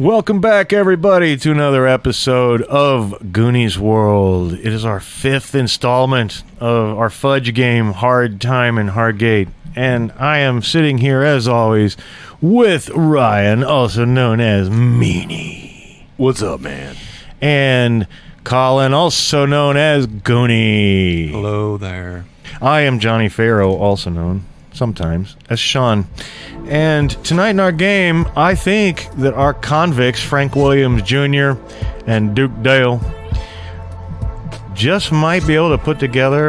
Welcome back, everybody, to another episode of Goonies World. It is our 5th installment of our fudge game, Hard Time and Hardgate. And I am sitting here, as always, with Ryan, also known as Meanie. What's up, man? And Colin, also known as Goonie. Hello there. I am Johnny Farrow, also known, sometimes, as Sean. And tonight in our game, I think that our convicts, Frank Williams Jr. and Duke Dale, just might be able to put together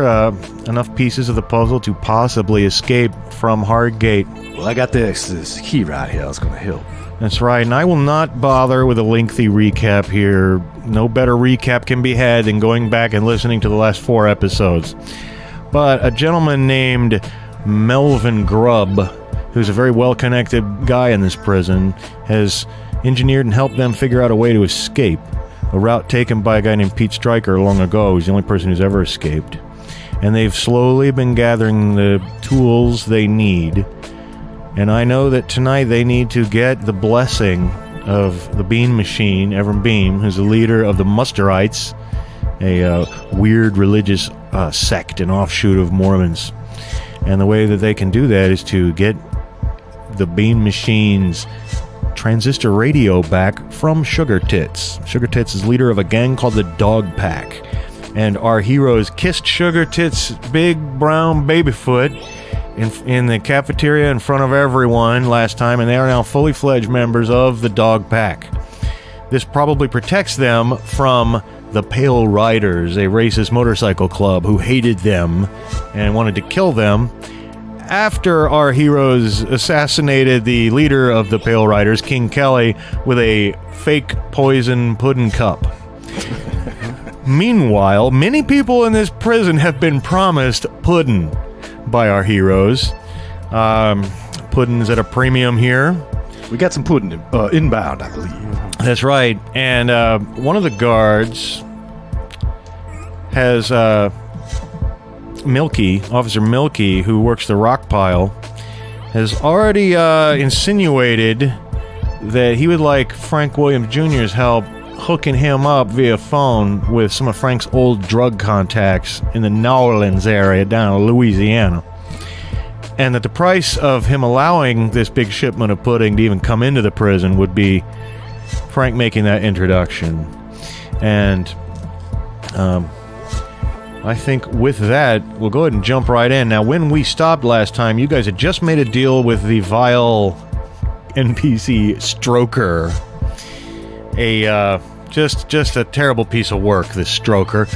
enough pieces of the puzzle to possibly escape from Hardgate. Well, I got this key right here. It's going to help. That's right, and I will not bother with a lengthy recap here. No better recap can be had than going back and listening to the last 4 episodes. But a gentleman named Melvin Grubb, who's a very well-connected guy in this prison, has engineered and helped them figure out a way to escape. A route taken by a guy named Pete Stryker long ago. He's the only person who's ever escaped. And they've slowly been gathering the tools they need. And I know that tonight they need to get the blessing of the Bean Machine, Evan Beam, who's the leader of the Musterites, a weird religious sect and offshoot of Mormons. And the way that they can do that is to get the Bean Machine's transistor radio back from Sugar Tits. Sugar Tits is leader of a gang called the Dog Pack. And our heroes kissed Sugar Tits' big brown baby foot in the cafeteria in front of everyone last time, and they are now fully fledged members of the Dog Pack. This probably protects them from the Pale Riders, a racist motorcycle club who hated them and wanted to kill them. After our heroes assassinated the leader of the Pale Riders, King Kelly, with a fake poison pudding cup. Meanwhile, many people in this prison have been promised pudding by our heroes. Pudding's at a premium here. We got some pudding inbound, I believe. That's right. And one of the guards has Milky, Officer Milky, who works the rock pile, has already insinuated that he would like Frank Williams Jr.'s help hooking him up via phone with some of Frank's old drug contacts in the New Orleans area down in Louisiana. And that the price of him allowing this big shipment of pudding to even come into the prison would be Frank making that introduction. And I think with that, we'll go ahead and jump right in. Now, when we stopped last time, you guys had just made a deal with the vile NPC Stroker. Just a terrible piece of work, this Stroker.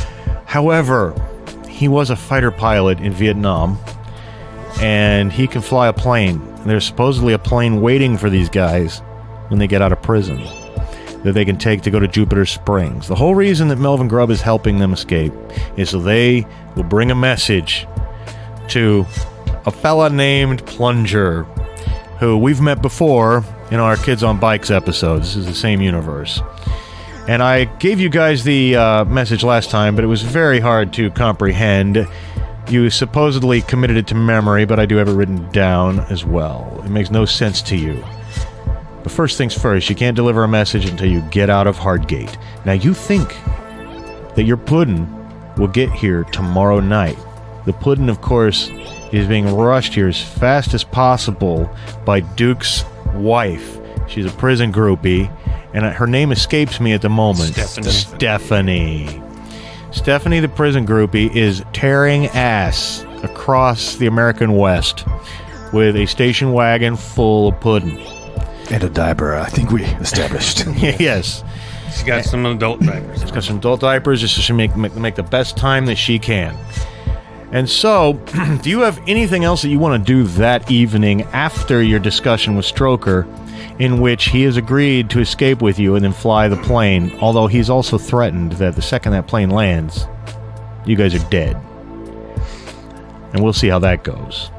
However, he was a fighter pilot in Vietnam, and he can fly a plane. There's supposedly a plane waiting for these guys when they get out of prison that they can take to go to Jupiter Springs. The whole reason that Melvin Grubb is helping them escape is so they will bring a message to a fella named Plunger, who we've met before in our Kids on Bikes episodes. This is the same universe. And I gave you guys the message last time, but it was very hard to comprehend. You supposedly committed it to memory, but I do have it written down as well. It makes no sense to you. But first things first, you can't deliver a message until you get out of Hardgate. Now, you think that your pudding will get here tomorrow night. The pudding, of course, is being rushed here as fast as possible by Duke's wife. She's a prison groupie, and her name escapes me at the moment. Stephanie. Stephanie, the prison groupie, is tearing ass across the American West with a station wagon full of pudding. And a diaper, I think we established. Yes. She's got some adult diapers. She's got some adult diapers just so she make the best time that she can. And so, do you have anything else that you want to do that evening after your discussion with Stroker, in which he has agreed to escape with you and then fly the plane, although he's also threatened that the second that plane lands, you guys are dead. And we'll see how that goes.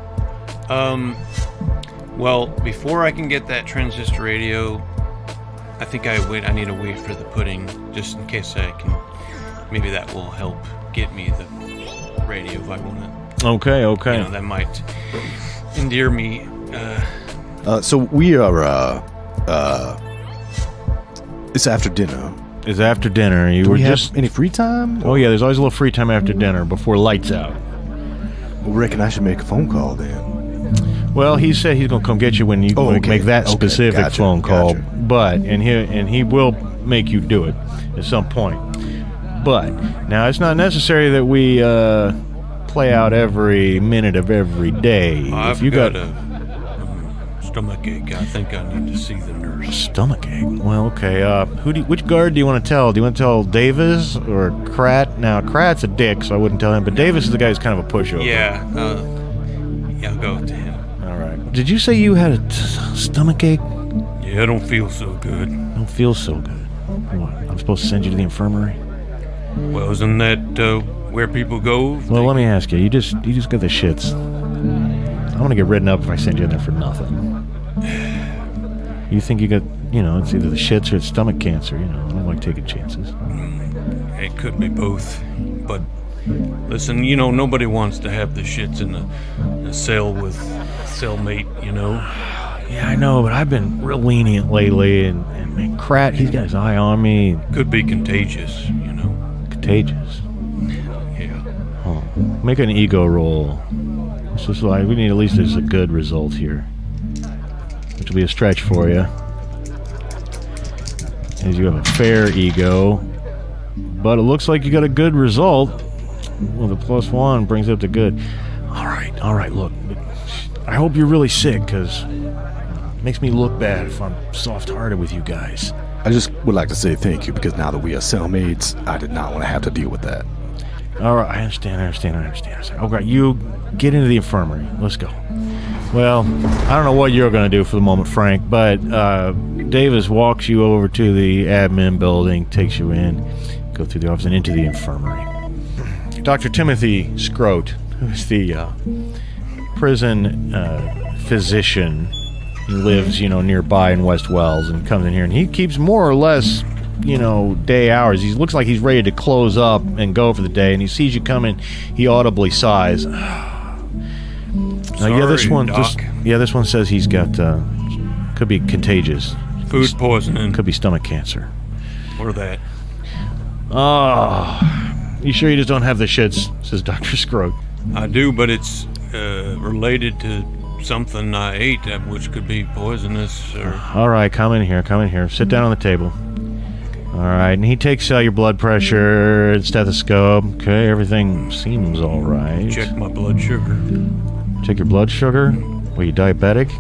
Well, before I can get that transistor radio, I think I need to wait for the pudding, just in case I can. Maybe that will help get me the radio if I want it. Okay. You know, that might endear me. So we are It's after dinner. It's after dinner. You Do were we just. have any free time? Oh yeah, there's always a little free time after dinner before lights out. I reckon I should make a phone call then. Well, he said he's gonna come get you when you okay. make that Okay, specific gotcha, phone call. gotcha. But he will make you do it at some point. But now it's not necessary that we play out every minute of every day. I've if you got a stomach ache. I think I need to see the nurse. stomach ache. Well, okay. Which guard do you want to tell? Do you want to tell Davis or Krat? Now, Krat's a dick, so I wouldn't tell him. But Davis is the guy who's kind of a pushover. Yeah, I'll go to him. All right. Did you say you had a stomach ache? Yeah, I don't feel so good. Don't feel so good. What? I'm supposed to send you to the infirmary? Well, isn't that where people go? Well, let me ask you. You just got the shits. I'm gonna get written up if I send you in there for nothing. You think you got, it's either the shits or it's stomach cancer. I don't like taking chances. It could be both. But listen, nobody wants to have the shits in a cell with a cellmate, Yeah, I know, but I've been real lenient lately, and man, Krat, he's got his eye on me. Could be contagious, Contagious. Yeah. Huh. Make an ego roll. It's just like we need at least there's a good result here, which will be a stretch for you, as you have a fair ego. But it looks like you got a good result. Well, the +1 brings up to good. All right. Look, I hope you're really sick, because it makes me look bad if I'm soft-hearted with you guys. I just would like to say thank you because now that we are cellmates, I did not want to have to deal with that. All right, I understand. Okay, you get into the infirmary. Let's go. Well, I don't know what you're going to do for the moment, Frank, but Davis walks you over to the admin building, takes you in, go through the office and into the infirmary. Dr. Timothy Scroat, who's the prison physician, he lives, nearby in West Wells, and comes in here, and he keeps more or less, day hours. He looks like he's ready to close up and go for the day, and he sees you coming, he audibly sighs. Sorry, this one Doc. this one says he's got could be contagious. Food poisoning. Could be stomach cancer. Or that. Oh, you sure you just don't have the shits? Says Dr. Scroat. I do, but it's related to something I ate, which could be poisonous. Or All right, come in here. Sit down on the table. All right, and he takes your blood pressure and stethoscope. Okay, everything seems all right. check my blood sugar. Check your blood sugar. Were you diabetic?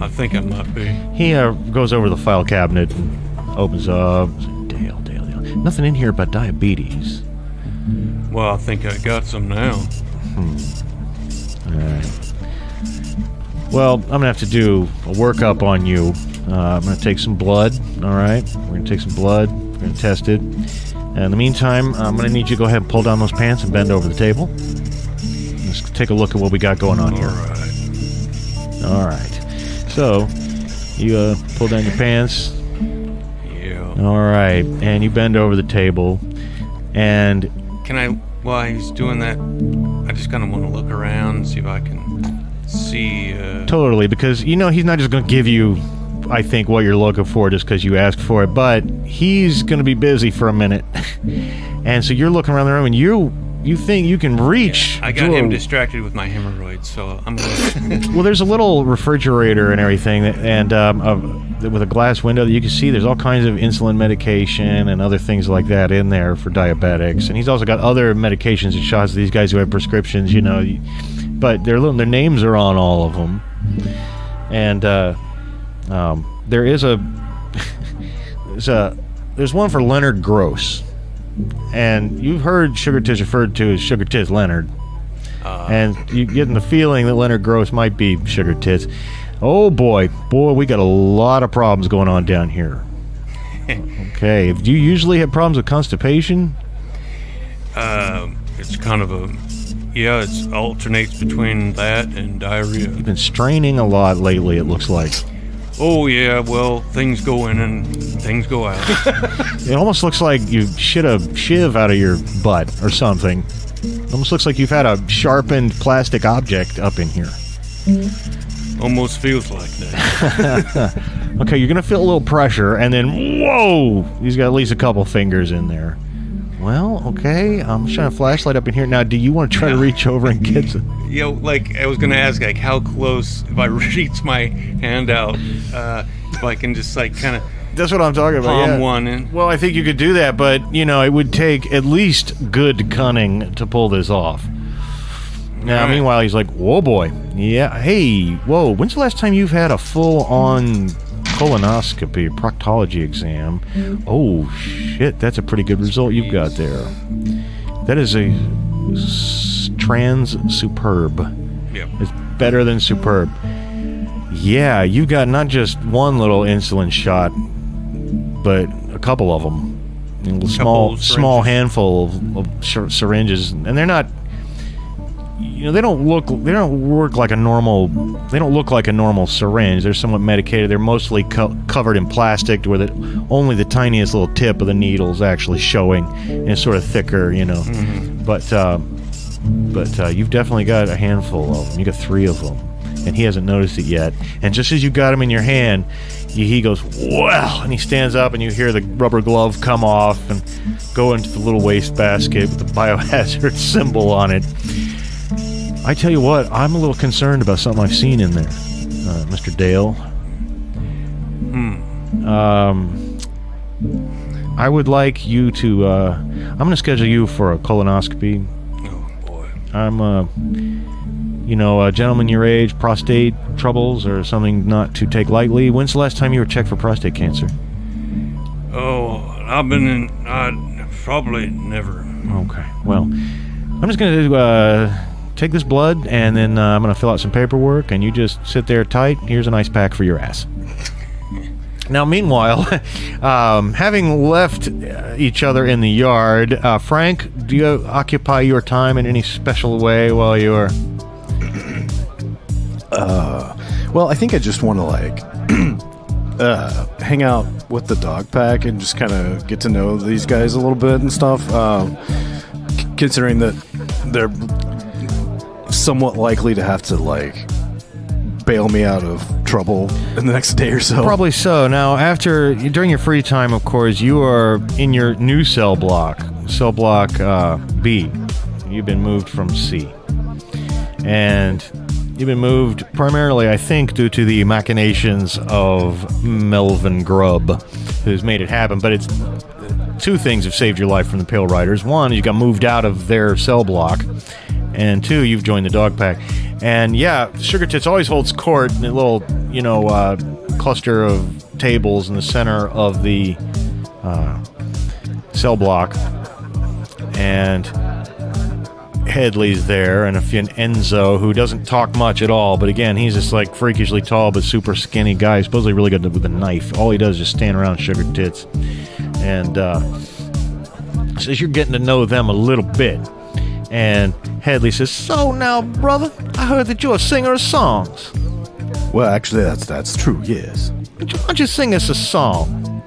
I think I might be. He goes over to the file cabinet and opens up. Dale. Nothing in here about diabetes. Well, I think I got some now. All right. Well, I'm gonna have to do a workup on you. I'm gonna take some blood. All right, we're gonna take some blood. We're gonna test it. And in the meantime, I'm gonna need you to go ahead and pull down those pants and bend over the table. Let's take a look at what we got going on here. All right. So you pull down your pants. Yeah. All right, and you bend over the table, and Can I, while he's doing that, I just kind of want to look around and see if I can see. totally, because he's not just going to give you, I think, what you're looking for just because you asked for it, but he's going to be busy for a minute, and so you're looking around the room, and you think you can reach. I got him distracted with my hemorrhoids, so I'm gonna. Well, there's a little refrigerator and everything, and with a glass window that you can see. There's all kinds of insulin medication and other things like that in there for diabetics, and he's also got other medications and shots. These guys who have prescriptions, but their names are on all of them, and there is there's one for Leonard Gross. And you've heard Sugar Tits referred to as Sugar Tits Leonard. And you're getting the feeling that Leonard Gross might be Sugar Tits. Oh boy, we got a lot of problems going on down here. Okay, do you usually have problems with constipation? It's kind of it alternates between that and diarrhea. You've been straining a lot lately, it looks like. Oh yeah, well, things go in and things go out. It almost looks like you shit a shiv out of your butt or something. It almost looks like you've had a sharpened plastic object up in here. Almost feels like that. Okay, you're gonna feel a little pressure, and then whoa, he's got at least a couple fingers in there. Well, okay, I'm shining a flashlight up in here now. Do you want to try to reach over and get some? You know, like I was gonna ask, like how close if I reach my hand out, if I can just like kind of. That's what I'm talking about. Palm Yeah. one and. Well, I think you could do that, but you know, it would take at least good cunning to pull this off. Now, Right. meanwhile, he's like, "Whoa, boy, yeah, hey, whoa. When's the last time you've had a full-on colonoscopy, proctology exam? Oh shit, that's a pretty good result you've got there. That is a trans superb. Yep. It's better than superb. Yeah, you got not just one little insulin shot, but a couple of them. A small syringes. handful of syringes, and they're not. You know, they don't work like a normal. They don't look like a normal syringe. They're somewhat medicated. They're mostly covered in plastic, where only the tiniest little tip of the needle is actually showing, and it's sort of thicker, you know. Mm-hmm. But you've definitely got a handful of them. You got 3 of them, and he hasn't noticed it yet. And just as you got him in your hand, he goes, "Well," and he stands up, and you hear the rubber glove come off and go into the little wastebasket with the biohazard symbol on it. I tell you what, I'm a little concerned about something I've seen in there, Mr. Dale. I would like you to, I'm going to schedule you for a colonoscopy. Oh boy. I'm, a gentleman your age, prostate troubles or something not to take lightly. When's the last time you were checked for prostate cancer? Oh, I've been in. Probably never. Okay, well, I'm just going to take this blood, and then I'm going to fill out some paperwork, and you just sit there tight. Here's an ice pack for your ass. Now, meanwhile, having left each other in the yard, Frank, do you occupy your time in any special way while you're... Well, I think I just want to, like, hang out with the dog pack and just kind of get to know these guys a little bit and stuff. Considering that they're somewhat likely to have to, like, bail me out of trouble in the next day or so. Probably so. Now, during your free time, of course, you are in your new cell block B. You've been moved from C. And you've been moved primarily, I think, due to the machinations of Melvin Grubb, who's made it happen. But it's 2 things have saved your life from the Pale Riders. 1, you got moved out of their cell block. And 2, you've joined the dog pack. And yeah, Sugar Tits always holds court in a little, cluster of tables in the center of the cell block. And Headley's there, and Enzo, who doesn't talk much at all, but again, he's just like freakishly tall but super skinny guy, supposedly really good with a knife. All he does is just stand around Sugar Tits. And says you're getting to know them a little bit. And Headley says, "So now, brother, I heard that you're a singer of songs. Well, actually, that's true, yes. Why don't you sing us a song?"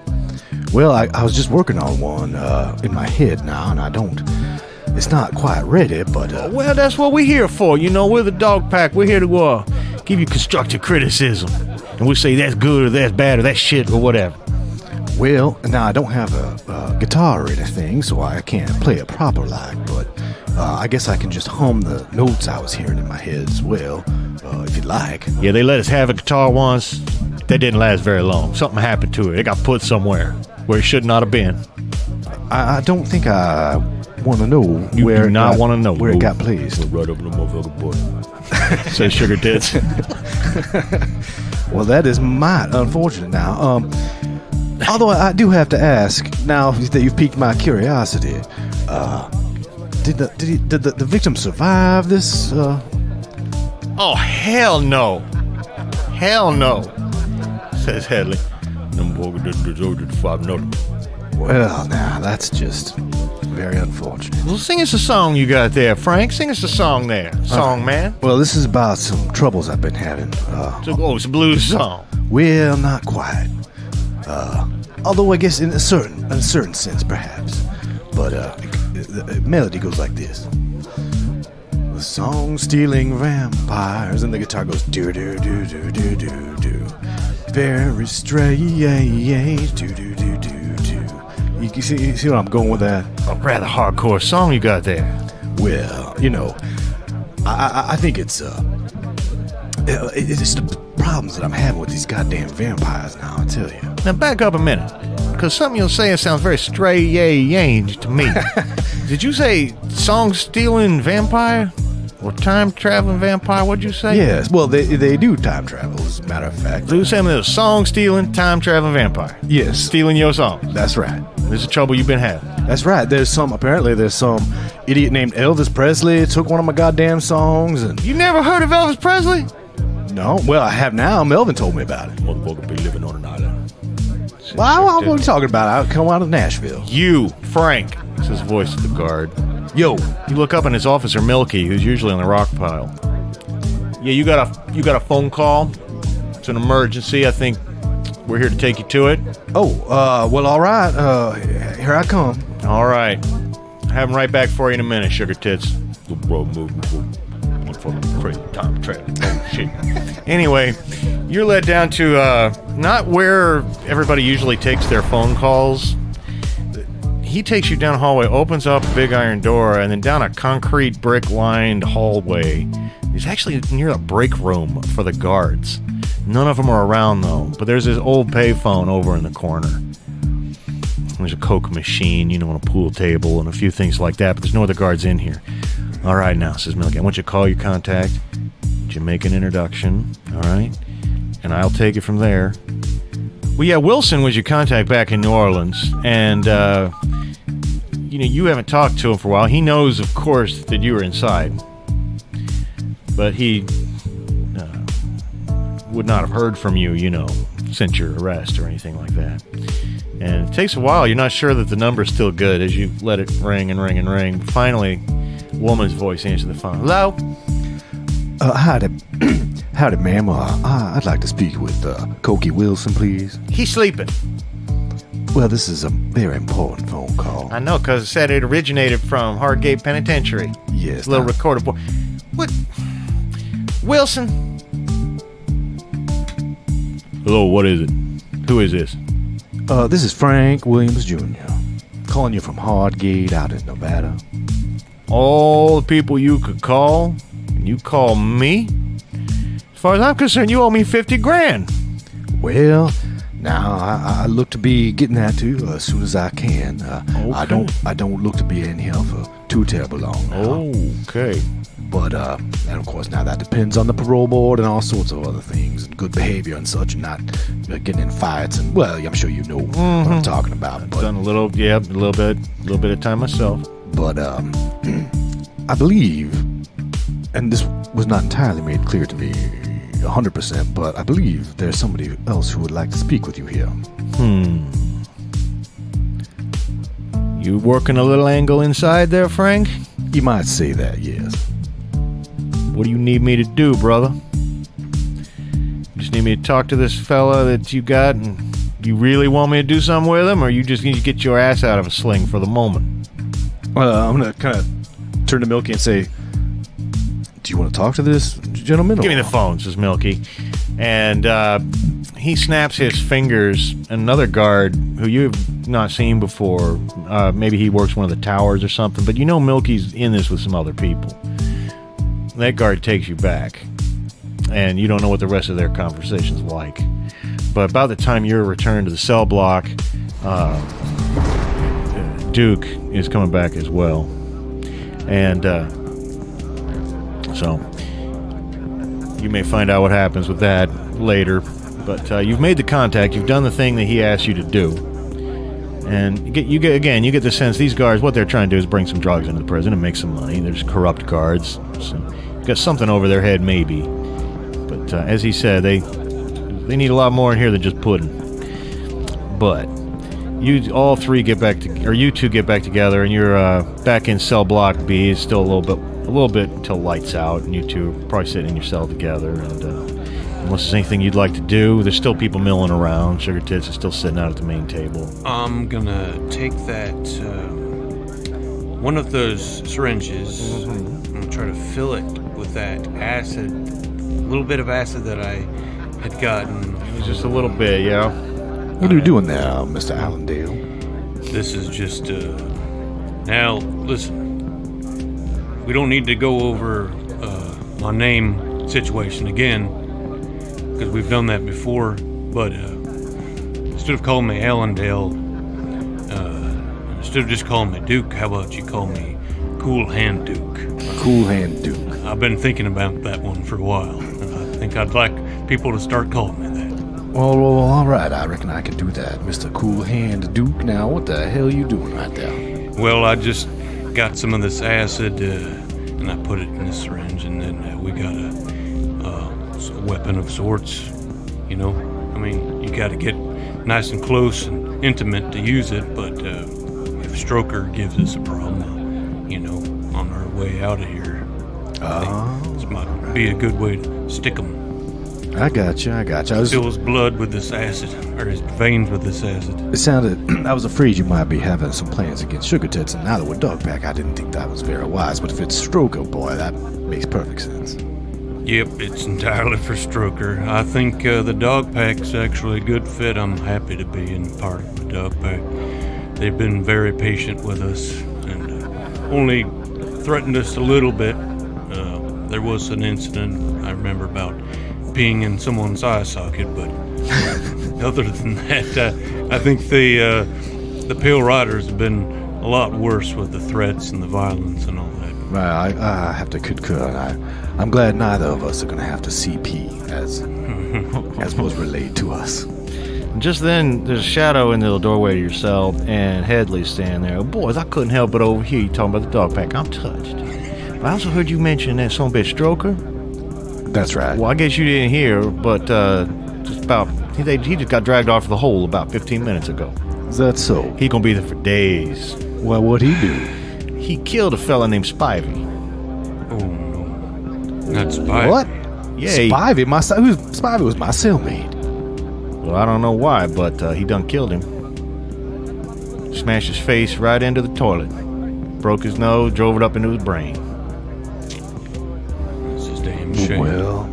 Well, I was just working on one in my head now, and it's not quite ready, but... Well, that's what we're here for. You know, we're the dog pack. We're here to give you constructive criticism. And we say that's good or that's bad or that's shit or whatever. Well, now I don't have a guitar or anything, so I can't play it proper like, but I guess I can just hum the notes I was hearing in my head as well, if you'd like. Yeah, they let us have a guitar once. That didn't last very long. Something happened to it. It got put somewhere where it should not have been. I don't think I want to know You where do not want to know where it got placed. Right over the motherfucking boy. Says Sugar Tits. Well, that is might unfortunate now. Although I do have to ask, now that you've piqued my curiosity, did the victim survive this? Oh, hell no. Hell no, says Headley. Well, now that's just very unfortunate. Well, sing us a song you got there, Frank. Sing us a song there. Song, man. Well, this is about some troubles I've been having. It's a blues song. Well, not quite. Although I guess in a certain sense, perhaps. But the melody goes like this: the song stealing vampires, and the guitar goes do do do do do do do. very strange. Do do do do do. You see where I'm going with that? A rather hardcore song you got there. Well, you know, I think it's the problems that I'm having with these goddamn vampires now, I tell you. Now back up a minute, because something you're saying sounds very strange to me. Did you say song-stealing vampire? Or time-traveling vampire, what'd you say? Yes, well, they do time travel, as a matter of fact. So you saying there's a song-stealing, time-traveling vampire? Yes. Stealing your song. That's right. This is the trouble you've been having. That's right. Apparently there's some idiot named Elvis Presley took one of my goddamn songs and... You never heard of Elvis Presley? No. Well, I have now. Melvin told me about it. Motherfucker be living on an island. Well, what are you talking about? I come out of Nashville. You, Frank, says the voice of the guard. Yo. You look up and it's Officer Milky, who's usually on the rock pile. Yeah, you got a phone call. It's an emergency. I think we're here to take you to it. Oh, well, all right. Here I come. All right. Have him right back for you in a minute, sugar tits. The road moving. Crazy time traveling. Oh, shit. Anyway, you're led down to not where everybody usually takes their phone calls. He takes you down a hallway, opens up a big iron door, and then down a concrete brick-lined hallway. He's actually near a break room for the guards. None of them are around, though. But there's this old payphone over in the corner. There's a Coke machine, and a pool table, and a few things like that, but there's no other guards in here. All right, now, says Milky, I want you to call your contact. You make an introduction, all right? And I'll take it from there. Well, yeah, Wilson was your contact back in New Orleans, and, you haven't talked to him for a while. He knows, of course, that you were inside. But he would not have heard from you, since your arrest or anything like that. And it takes a while. You're not sure that the number's still good as you let it ring and ring and ring. Finally, a woman's voice answers the phone. Hello? Howdy, ma'am. I'd like to speak with Cokie Wilson, please. He's sleeping. Well, this is a very important phone call. I know, because it said it originated from Hardgate Penitentiary. Yes. It's a little recorded voice. What? Wilson? Hello, what is it? Who is this? This is Frank Williams Jr. Calling you from Hardgate out in Nevada. All the people you could call, and you call me? As far as I'm concerned, you owe me $50,000. Well, now I look to be getting that to you as soon as I can. Okay. I don't look to be in here for too terrible long now. Okay. But and of course now that depends on the parole board and all sorts of other things and good behavior and such, and not getting in fights and I'm sure you know what I'm talking about. But done a little bit of time myself. But I believe, and this was not entirely made clear to me 100%, but I believe there's somebody else who would like to speak with you here. You working a little angle inside there, Frank? You might say that, yes. What do you need me to do, brother? Just need me to talk to this fella that you got, and you really want me to do something with him, or you just need to get your ass out of a sling for the moment? I'm going to kind of turn to Milky and say, do you want to talk to this gentleman? Give me the phone, says Milky. And he snaps his fingers. Another guard who you've not seen before, maybe he works one of the towers or something, but Milky's in this with some other people. That guard takes you back, and you don't know what the rest of their conversation's like. But by the time you're returned to the cell block, Duke is coming back as well. And so you may find out what happens with that later. But you've made the contact. You've done the thing that he asked you to do. And you get the sense these guards, what they're trying to do is bring some drugs into the prison and make some money. They're just corrupt guards. So you've got something over their head, maybe. But as he said, they need a lot more in here than just pudding. But you two get back together, and you're back in cell block B. It's still a little bit until lights out, and you two are probably sitting in your cell together. And unless there's anything you'd like to do, there's still people milling around. Sugar Tits is still sitting out at the main table. I'm gonna take that one of those syringes and try to fill it with that acid, a little bit of acid that I had gotten. It was just a little bit, yeah. What are you doing there, Mr. Allendale? This is just, now, listen. We don't need to go over, my name situation again, because we've done that before, but, instead of calling me Allendale, instead of just calling me Duke, how about you call me Cool Hand Duke? Cool Hand Duke. I've been thinking about that one for a while, and I think I'd like people to start calling me that. Well, all right. I reckon I can do that, Mr. Cool Hand Duke. Now, what the hell are you doing right there? Well, I just got some of this acid, and I put it in this syringe, and then we got a weapon of sorts, you know? I mean, you gotta get nice and close and intimate to use it, but if Stroker gives us a problem, you know, on our way out of here, I think this might be a good way to stick him. I got you. Fill his blood with this acid, or his veins with this acid. It sounded... I was afraid you might be having some plans against Sugar Tits, and now that we're Dogpack, I didn't think that was very wise. But if it's Stroker, boy, that makes perfect sense. Yep, it's entirely for Stroker. I think the Dogpack's actually a good fit. I'm happy to be in part of the Dogpack. They've been very patient with us, and only threatened us a little bit. There was an incident I remember about peeing in someone's eye socket, but other than that, I think the Pale Riders have been a lot worse with the threats and the violence and all that. Right, I have to concur. I'm glad neither of us are going to have to CP as was relayed to us. Just then, there's a shadow in the doorway to your cell, and Headley's standing there. Oh, boys, I couldn't help but overhear you talking about the dog pack. I'm touched. But I also heard you mention that son of a bitch Stroker. That's right. Well, I guess you didn't hear, but just about he just got dragged off the hole about 15 minutes ago. Is that so? He gonna be there for days. Well, what'd he do? He killed a fella named Spivey. Oh no, not Spivey. What? Yeah, Spivey? Spivey was my cellmate. Well, I don't know why, but he done killed him. Smashed his face right into the toilet. Broke his nose, drove it up into his brain. This is damn shame. Well,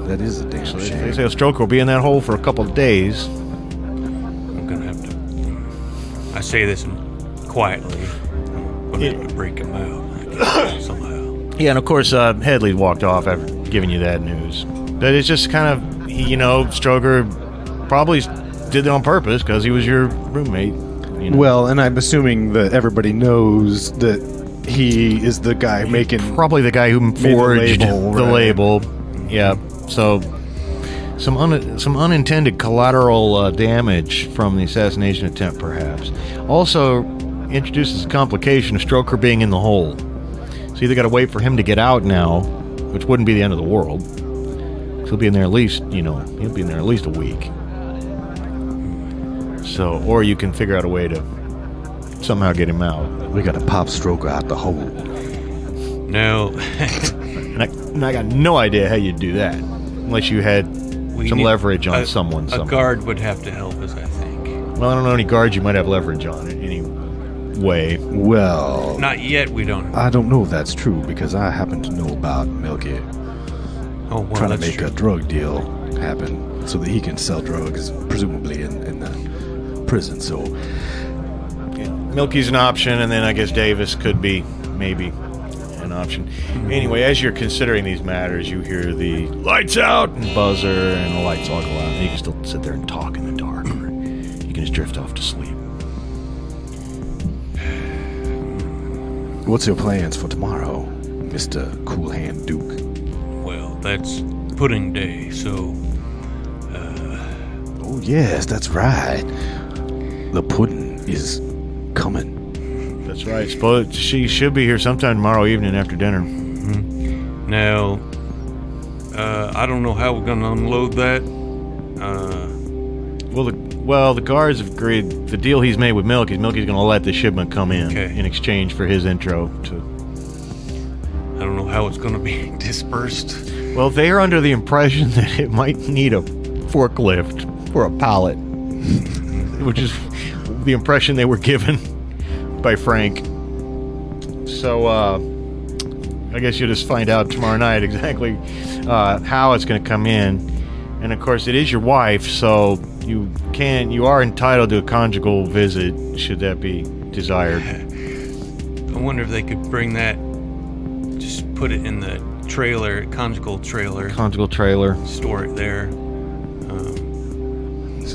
that is a damn They shame. say a Stroker will be in that hole for a couple of days. I'm gonna have to. I say this quietly. I'm gonna have to break him out somehow. Yeah, and of course, Headley walked off after giving you that news. But it's just kind of, you know, Stroker probably did it on purpose because he was your roommate. You know? Well, and I'm assuming that everybody knows that he is the guy making... Probably the guy who forged the right. label. Yeah, so some unintended collateral damage from the assassination attempt, perhaps. Also introduces a complication of Stroker being in the hole. So you either got to wait for him to get out now, which wouldn't be the end of the world. He'll be in there at least, he'll be in there at least a week. So, or you can figure out a way to somehow get him out. We got to pop Stroker out the hole. No. And I got no idea how you'd do that, unless you had some leverage on someone. A guard would have to help us, I think. Well, I don't know any guards you might have leverage on in any way. Well... Not yet, we don't. I don't know if that's true, because I happen to know about Milky trying to make a drug deal happen so that he can sell drugs, presumably in the prison. So Milky's an option, and then I guess Davis could be maybe an option. Anyway, as you're considering these matters, you hear the lights out and buzzer, and the lights all go out. And you can still sit there and talk in the dark, or you can just drift off to sleep. what's your plans for tomorrow, Mr. Cool Hand Duke? Well, that's pudding day, so... Oh, yes, that's right. The pudding is coming. That's right. She should be here sometime tomorrow evening after dinner. Mm-hmm. Now, I don't know how we're going to unload that. Well, the guards have agreed. The deal he's made with Milky's going to let the shipment come in in exchange for his intro to... I don't know how it's going to be dispersed. Well, they are under the impression that it might need a forklift for a pallet, which is the impression they were given by Frank. So, I guess you'll just find out tomorrow night exactly how it's going to come in. And of course, it is your wife, so you are entitled to a conjugal visit should that be desired. I wonder if they could bring that, just put it in the trailer, conjugal trailer. Conjugal trailer. Store it there.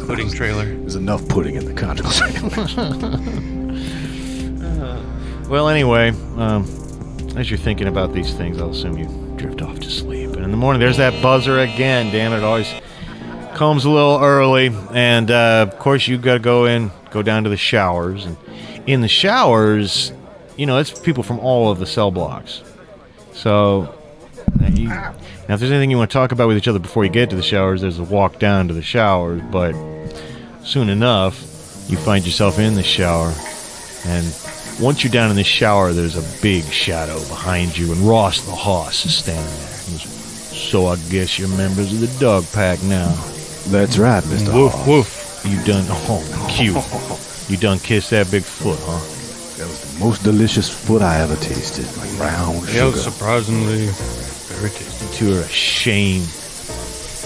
Pudding trailer. There's enough pudding in the conjugal trailer. Well, anyway, as you're thinking about these things, I'll assume you drift off to sleep. And in the morning, there's that buzzer again. Damn it, it always comes a little early. And, of course, you've got to go down to the showers. And in the showers, it's people from all of the cell blocks. So, now if there's anything you want to talk about with each other before you get to the showers, there's a walk down to the showers. But soon enough, you find yourself in the shower. And once you're down in the shower, there's a big shadow behind you, and Ross the Hoss is standing there. So I guess you're members of the dog pack now. That's right, Mr. Woof, Hoss. woof. You done, cute. You done kissed that big foot, huh? That was the most delicious foot I ever tasted. Like brown sugar. Yeah, it was surprisingly very tasty. You two are a shame.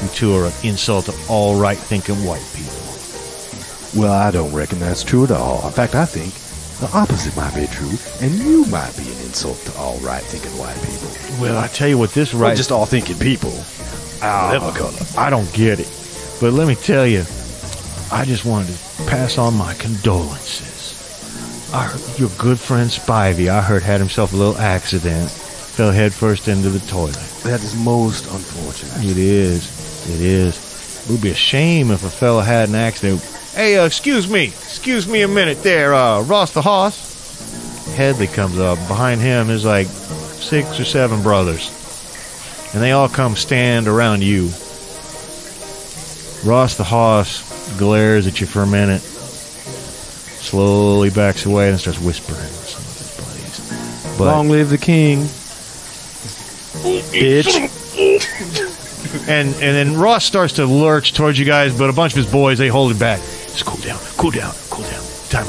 You two are an insult to all right-thinking white people. Well, I don't reckon that's true at all. In fact, I think the opposite might be true, and you might be an insult to all right-thinking white people. Well, I tell you what, this right... Or just all thinking people. Whatever color. I don't get it. But let me tell you, I just wanted to pass on my condolences. Your good friend Spivey, I heard, had himself a little accident. Fell headfirst into the toilet. That is most unfortunate. It is. It is. It would be a shame if a fella had an accident. Hey, excuse me a minute there, Ross the Hoss. Headley comes up. Behind him is like 6 or 7 brothers. And they all come stand around you. Ross the Hoss glares at you for a minute. Slowly backs away and starts whispering with some of his buddies. But, long live the king. bitch. And then Ross starts to lurch towards you guys, but a bunch of his boys, they hold him back. Just cool down. Time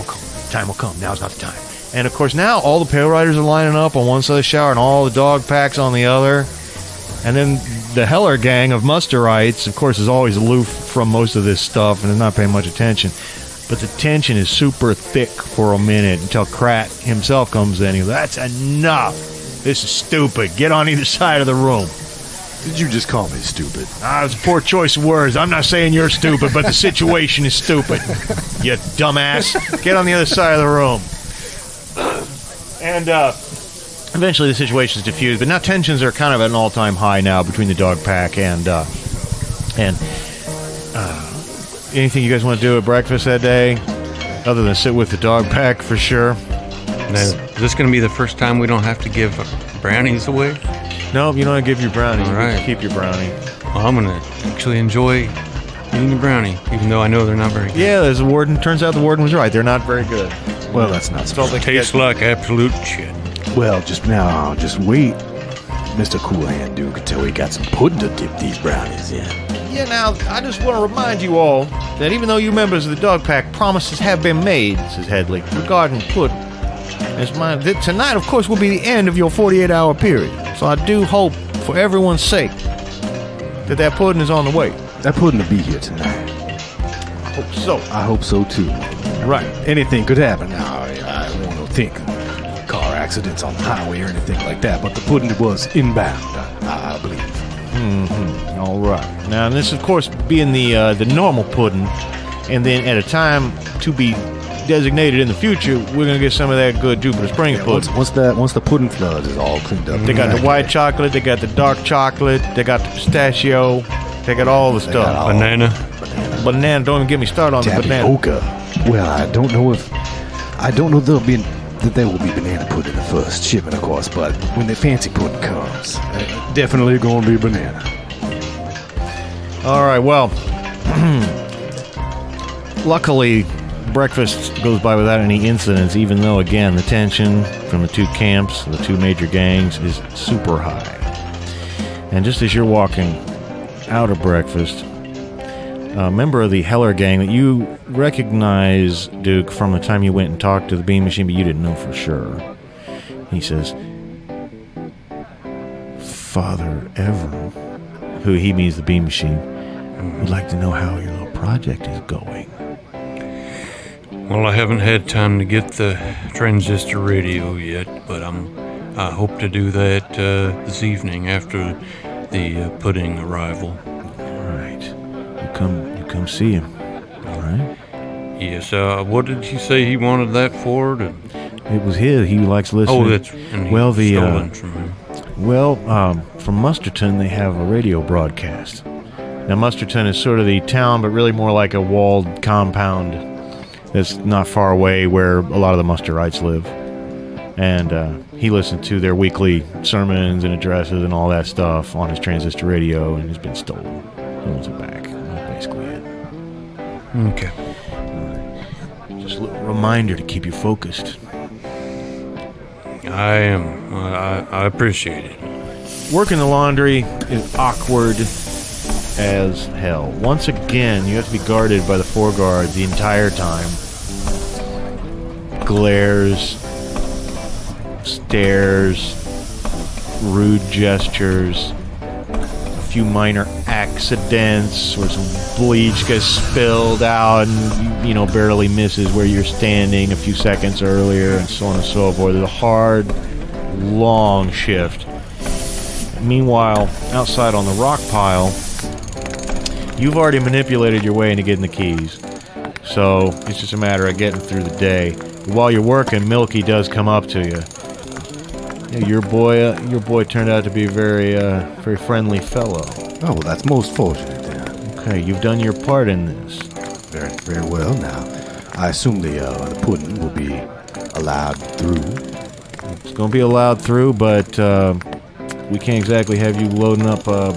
will come. Now's not the time. And, of course, now all the Pale Riders are lining up on one side of the shower and all the dog packs on the other. And then the Heller gang of Musterites, of course, is always aloof from most of this stuff and is not paying much attention. But the tension is super thick for a minute until Krat himself comes in. He goes, that's enough. This is stupid. Get on either side of the room. Did you just call me stupid? It was a poor choice of words. I'm not saying you're stupid, but the situation is stupid. You dumbass. Get on the other side of the room. And eventually the situation is diffused, but now tensions are kind of at an all-time high now between the dog pack and anything you guys want to do at breakfast that day, other than sit with the dog pack for sure? Now, is this going to be the first time we don't have to give brownies away? No, you don't give your brownie. All right. You keep your brownie. Well, I'm going to actually enjoy eating the brownie, even though I know they're not very good. Yeah, there's a warden. Turns out the warden was right. They're not very good. Well, that's not so. They Tastes like absolute shit. Well, just wait, Mr. Cool Hand Duke, until we got some pudding to dip these brownies in. Yeah, now, I just want to remind you all that even though you members of the dog pack, promises have been made, says Headley, regarding pudding. Tonight, of course, will be the end of your 48-hour period. So I do hope, for everyone's sake, that pudding is on the way. That pudding will be here tonight. Hope so. I hope so, too. Right. Anything could happen now. I don't want to think car accidents on the highway or anything like that, but the pudding was inbound, I believe. Mm-hmm. All right. Now, this, of course, being the normal pudding, and then at a time to be designated in the future, we're going to get some of that good Jupiter Springs pudding. Once the pudding flood is all cleaned up. They got the white chocolate, they got the dark chocolate, they got the pistachio, they got all the stuff. Banana. Banana, don't even get me started on the banana. Tapioca. Well, I don't know that there will be banana pudding the first shipment, of course, but when the fancy pudding comes, definitely going to be banana. All right, well, luckily, breakfast goes by without any incidents, even though, again, the tension from the two camps, the two major gangs, is super high. And just as you're walking out of breakfast, a member of the Heller gang that you recognize, Duke, from the time you went and talked to the Beam Machine, but you didn't know for sure. He says, Father Evern, who he means the Beam Machine, Would like to know how your little project is going. Well, I haven't had time to get the transistor radio yet, but I hope to do that this evening after the pudding arrival. All right. You come see him. All right. Yes. What did he say he wanted that for? It was his. He likes listening. Oh, that's and he stolen from him. Well, from Musterton, they have a radio broadcast. Now, Musterton is sort of the town, but really more like a walled compound that's not far away where a lot of the Musterites live. And he listened to their weekly sermons and addresses and all that stuff on his transistor radio, and it's been stolen. He wants it back. That's basically it. Okay. Just a little reminder to keep you focused. I am. I appreciate it. Working the laundry is awkward as hell. Once again, you have to be guarded by the 4 guards the entire time. Glares, stares, rude gestures, a few minor accidents where some bleach gets spilled out and you barely misses where you're standing a few seconds earlier, and so on and so forth. It's a hard, long shift. Meanwhile, outside on the rock pile, you've already manipulated your way into getting the keys. So it's just a matter of getting through the day. While you're working, Milky does come up to you. Yeah, your boy turned out to be a very friendly fellow. Oh, well, that's most fortunate then. Okay, you've done your part in this. Very, very well. Now, I assume the pudding will be allowed through. It's going to be allowed through, but we can't exactly have you loading up a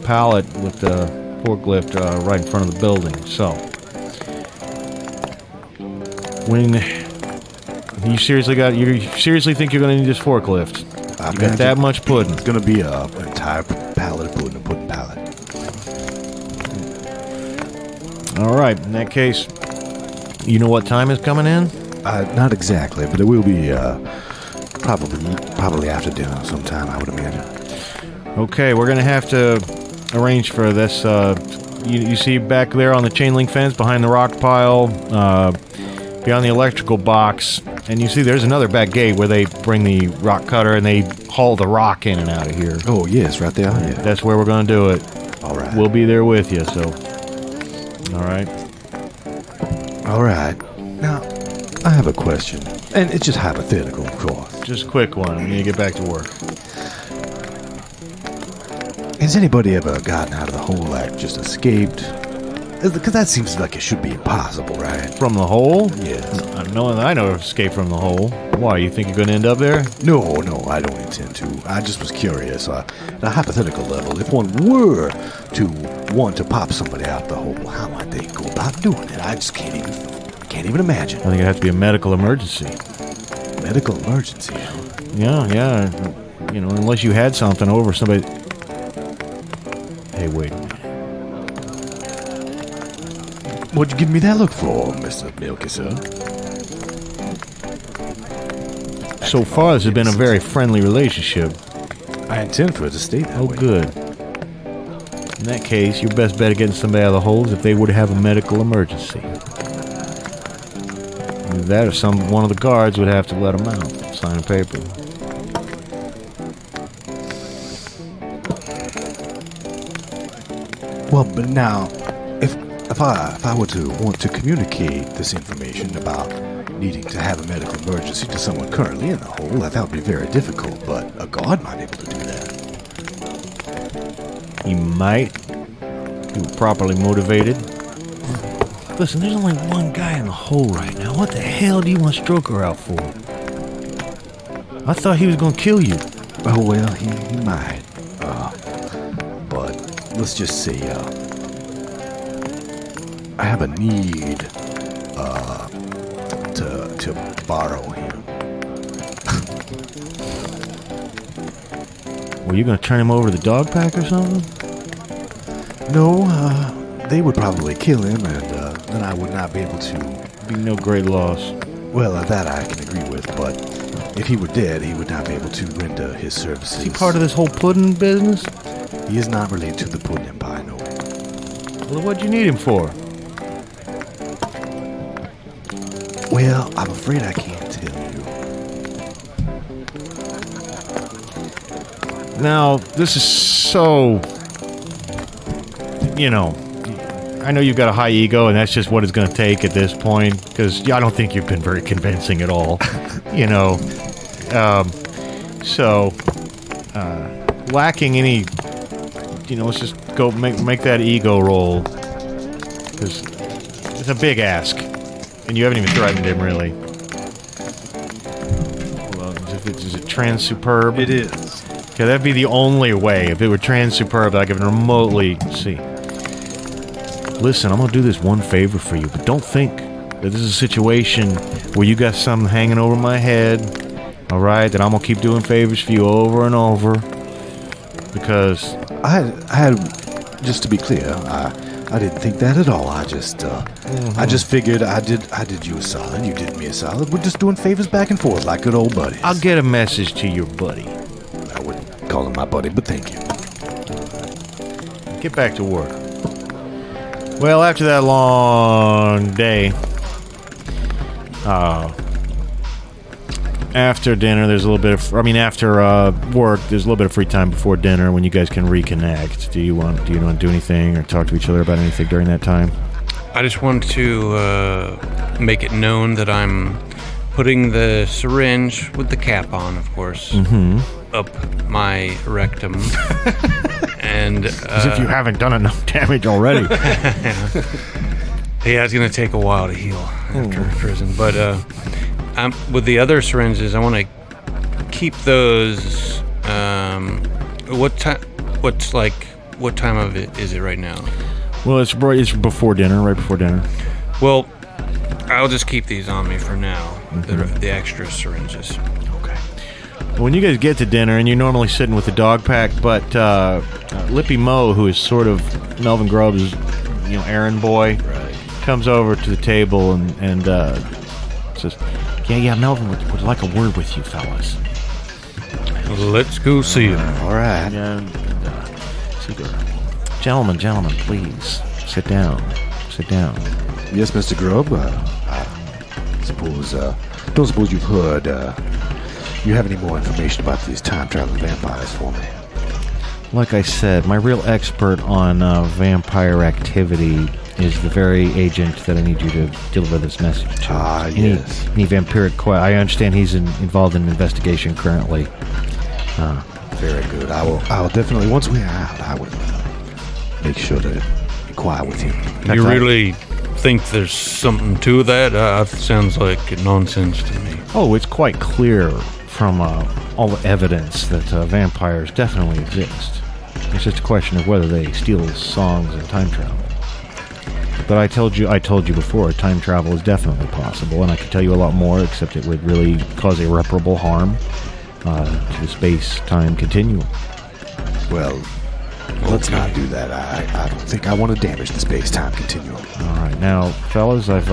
pallet with the forklift right in front of the building. So, when you seriously think you're going to need this forklift? You got that much pudding. It's going to be an entire pallet of pudding, a pudding pallet. All right. In that case, you know what time is coming in? Not exactly, but it will be probably after dinner sometime, I would imagine. Okay, we're going to have to arrange for this. You see back there on the chain link fence behind the rock pile, beyond the electrical box, and you see there's another back gate where they bring the rock cutter and they haul the rock in and out of here. Oh, yes, right there. Yeah. That's where we're going to do it. All right. We'll be there with you, so. All right. All right. Now, I have a question, and it's just hypothetical, of course. Just a quick one. We need to get back to work. Has anybody ever gotten out of the hole, like just escaped? Because that seems like it should be impossible, right? From the hole? Yes. I know escape from the hole. Why, you think you're going to end up there? No, I don't intend to. I just was curious. At a hypothetical level, if one were to want to pop somebody out the hole, how might they go about doing it? I just can't even imagine. I think it'd have to be a medical emergency. Medical emergency, huh? Yeah. Unless you had something over somebody. Hey, wait a minute. What'd you give me that look for, Mr. Milky, sir? So far, this has been a very friendly relationship. I intend for it to stay that way. Oh, good. In that case, your best bet of getting somebody out of the hole is if they would have a medical emergency. That or one of the guards would have to let them out, sign a paper. Well, but now, if I were to want to communicate this information about needing to have a medical emergency to someone currently in the hole, that would be very difficult, but a guard might be able to do that. He might. He was properly motivated. Listen, there's only one guy in the hole right now. What the hell do you want Stroker out for? I thought he was going to kill you. Oh, well, he might. But let's just say, I have a need, to borrow him. Were you going to turn him over to the dog pack or something? No, they would probably kill him, and then I would not be able to. Be no great loss. Well, that I can agree with, but if he were dead, he would not be able to render his services. Is he part of this whole pudding business? He is not related to the Pudding Empire, no. Well, what'd you need him for? Well, I'm afraid I can't tell you. Now, this is so... You know, I know you've got a high ego, and that's just what it's going to take at this point, because I don't think you've been very convincing at all. You know, lacking any... You know, let's just go make that ego roll, because it's a big ask. And you haven't even threatened him, really. Well, is it trans superb? It is. Okay, that'd be the only way. If it were trans superb, I could remotely see. Listen, I'm gonna do this one favor for you, but don't think that this is a situation where you got something hanging over my head. All right, that I'm gonna keep doing favors for you over and over. Because I had, just to be clear, I didn't think that at all. I just figured I did you a solid, you did me a solid. We're just doing favors back and forth like good old buddies. I'll get a message to your buddy. I wouldn't call him my buddy, but thank you. Get back to work. Well, after that long day, after dinner, there's a little bit of... after work, there's a little bit of free time before dinner when you guys can reconnect. Do you want to do anything or talk to each other about anything during that time? I just want to make it known that I'm putting the syringe with the cap on, of course, up my rectum. And as if you haven't done enough damage already. Yeah, it's going to take a while to heal after prison. But with the other syringes, I want to keep those. What time of it is it right now? Well, it's before dinner, right before dinner. Well, I'll just keep these on me for now. The extra syringes. Okay. When you guys get to dinner, and you're normally sitting with the dog pack, but Lippy Mo, who is sort of Melvin Grubb's, errand boy, comes over to the table and says, "Yeah, Melvin would like a word with you, fellas." Let's go see him. All right. Gentlemen, please sit down. Yes, Mr. Grubb. Don't suppose you've heard. You have any more information about these time-traveling vampires for me? Like I said, my real expert on vampire activity is the very agent that I need you to deliver this message to. Yes. Any vampiric I understand he's involved in an investigation currently. Very good. I'll definitely, once we're out, I will make sure to inquire with him. You really think there's something to that? Sounds like nonsense to me. Oh, it's quite clear from all the evidence that vampires definitely exist. It's just a question of whether they steal songs and time travel. But I told you before, time travel is definitely possible, and I could tell you a lot more, except it would really cause irreparable harm to the space-time continuum. Well, let's not do that. I don't think I want to damage the space-time continuum. All right, now, fellas, I've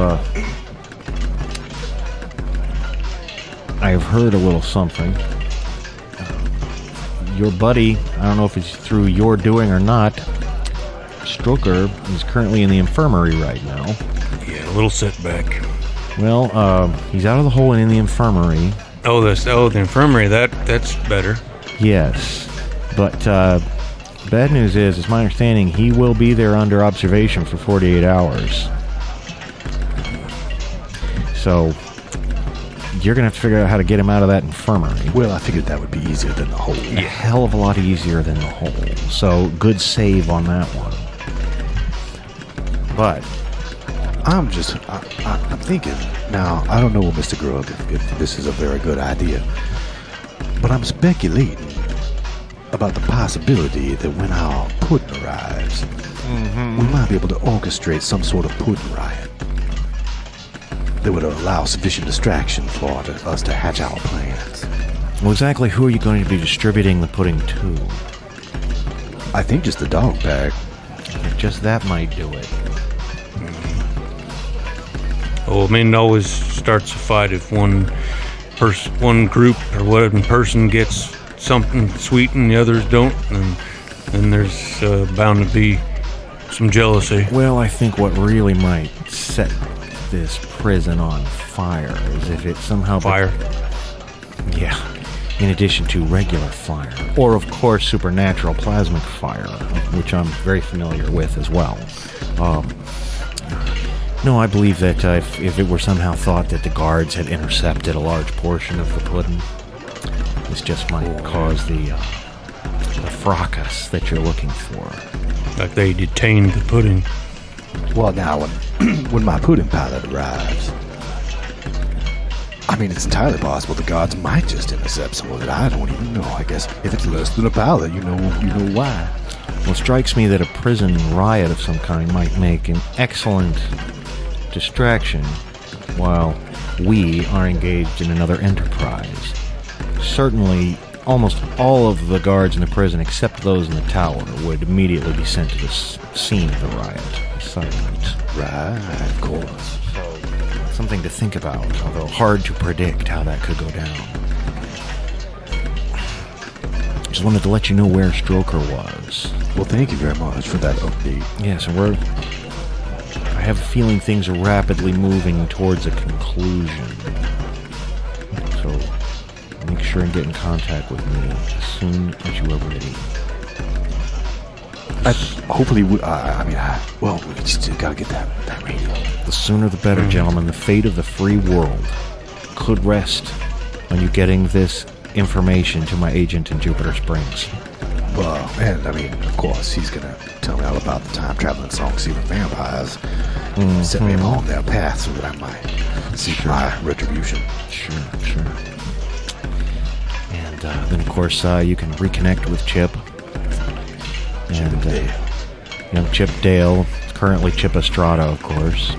heard a little something. Your buddy, I don't know if it's through your doing or not, Stroker is currently in the infirmary right now. Yeah, a little setback. Well, he's out of the hole and in the infirmary. The infirmary. That's better. Yes, but bad news is, it's my understanding he will be there under observation for 48 hours. So you're gonna have to figure out how to get him out of that infirmary. Well, I figured that would be easier than the hole. A hell of a lot easier than the hole. So good save on that one. But I'm thinking now. I don't know, Mr. Grubb, if this is a very good idea, but I'm speculating about the possibility that when our pudding arrives, we might be able to orchestrate some sort of pudding riot that would allow sufficient distraction for us to hatch our plans. well, exactly who are you going to be distributing the pudding to? I think just the dog bag. Just that might do it. Oh, I mean, it always starts a fight if one group or one person gets something sweet and the others don't, and then there's bound to be some jealousy. Well, I think what really might set this prison on fire is if it somehow... Fire. Yeah. In addition to regular fire. Or, of course, supernatural plasmic fire, which I'm very familiar with as well. No, I believe that if it were somehow thought that the guards had intercepted a large portion of the pudding, this just might cause the fracas that you're looking for. Like they detained the pudding. Well, now, when my pudding pilot arrives, I mean, it's entirely possible the guards might just intercept some of it. I don't even know. I guess if it's less than a pilot, you know why. Well, it strikes me that a prison riot of some kind might make an excellent distraction while we are engaged in another enterprise. Certainly, almost all of the guards in the prison, except those in the tower, would immediately be sent to the scene of the riot. The site. Right, of course. Something to think about, although hard to predict how that could go down. Just wanted to let you know where Stroker was. Well, thank you very much for that update. Yes, and I have a feeling things are rapidly moving towards a conclusion. So, make sure and get in contact with me as soon as you are ready. Hopefully, we just gotta get that radio. The sooner the better, gentlemen. The fate of the free world could rest on you getting this information to my agent in Jupiter Springs. Well, and I mean, of course, he's gonna tell me all about the time-traveling song-stealing vampires. Set me along their path so that I might seek my retribution. Sure. And then, of course, you can reconnect with Chip. And young Chip Dale, currently Chip Estrada, of course.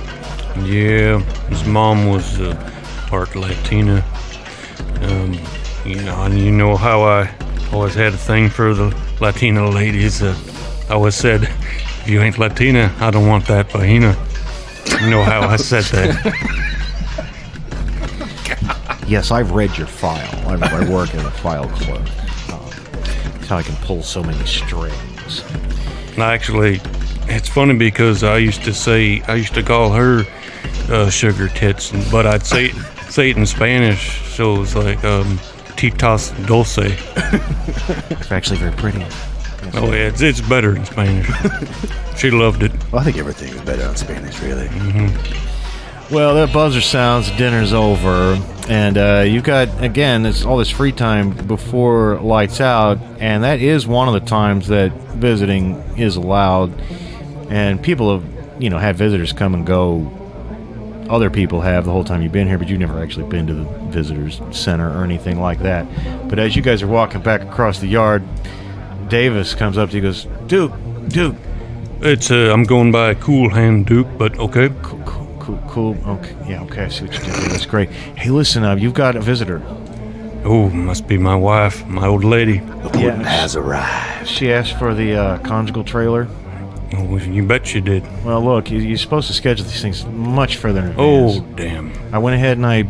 Yeah, his mom was part Latina. And you know how I always had a thing for the Latina ladies. I always said, if you ain't Latina, I don't want that vagina. You know how I said that. Yes, I've read your file. I work as a file clerk. That's how I can pull so many strings. Actually, it's funny because I used to call her sugar tits, but I'd say it in Spanish, so it was like titas dulce. It's actually very pretty. Yes. Oh yeah, it's better in Spanish. She loved it. Well, I think everything is better in Spanish, really. Well, that buzzer sounds, dinner's over, and you've got, again, all this free time before lights out, and that is one of the times that visiting is allowed, and people have, had visitors come and go. Other people have the whole time you've been here, but you've never actually been to the visitors center or anything like that. But as you guys are walking back across the yard, Davis comes up to you and goes, Duke. It's, I'm going by Cool Hand Duke, but okay. Cool. Okay. Yeah, okay, I see what you did. That's great. Hey, listen, you've got a visitor. Oh, must be my wife, my old lady. The pudding has arrived. She asked for the conjugal trailer. Oh, you bet she did. Well, look, you're supposed to schedule these things much further in advance. Oh, damn. I went ahead and I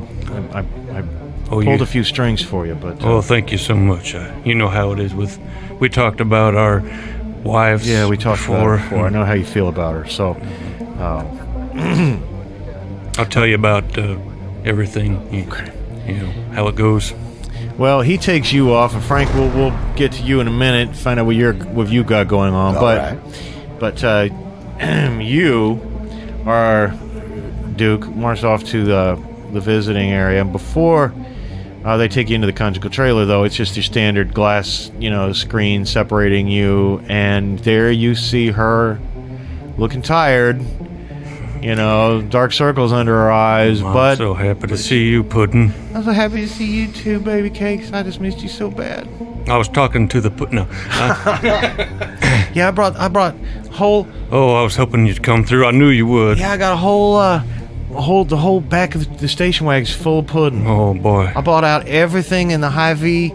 pulled a few strings for you, but... Oh, thank you so much. You know how it is with... We talked about our wives. Yeah, we talked about her before. I know how you feel about her, so... I'll tell you about everything. Okay. How it goes. Well, he takes you off, and Frank, we'll get to you in a minute, find out what you got going on. But you are Duke marched off to the visiting area. And before they take you into the conjugal trailer, though, it's just your standard glass, screen separating you, and there you see her looking tired. Dark circles under her eyes. I'm so happy to see you, Puddin'. I'm so happy to see you too, baby cakes. I just missed you so bad. I was talking to the no. Yeah, I brought whole. Oh, I was hoping you'd come through. I knew you would. Yeah, I got the whole back of the station wagon's full of pudding. Oh boy. I bought out everything in the Hy-Vee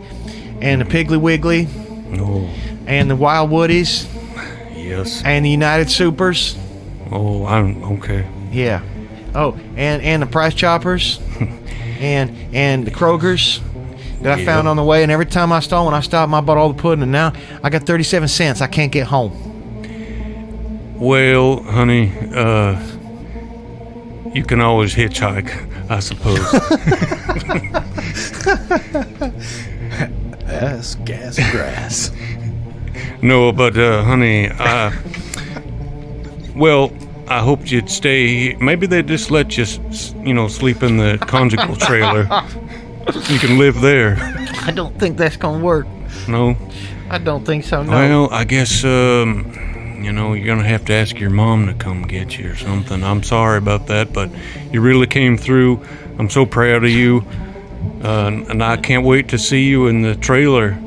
and the Piggly Wiggly. Oh. And the Wild Woodies. Yes. And the United Supers. Oh, I'm okay. Yeah. Oh, and the Price Choppers. and the Krogers that I found on the way. And every time I stopped, I bought all the pudding. And now I got 37 cents. I can't get home. Well, honey, you can always hitchhike, I suppose. Yes, gas and grass. No, but, honey, well, I hoped you'd stay. Maybe they just let you, sleep in the conjugal trailer. You can live there. I don't think that's gonna work. No? I don't think so, no. Well, I guess, you're gonna have to ask your mom to come get you or something. I'm sorry about that, but you really came through. I'm so proud of you. And I can't wait to see you in the trailer.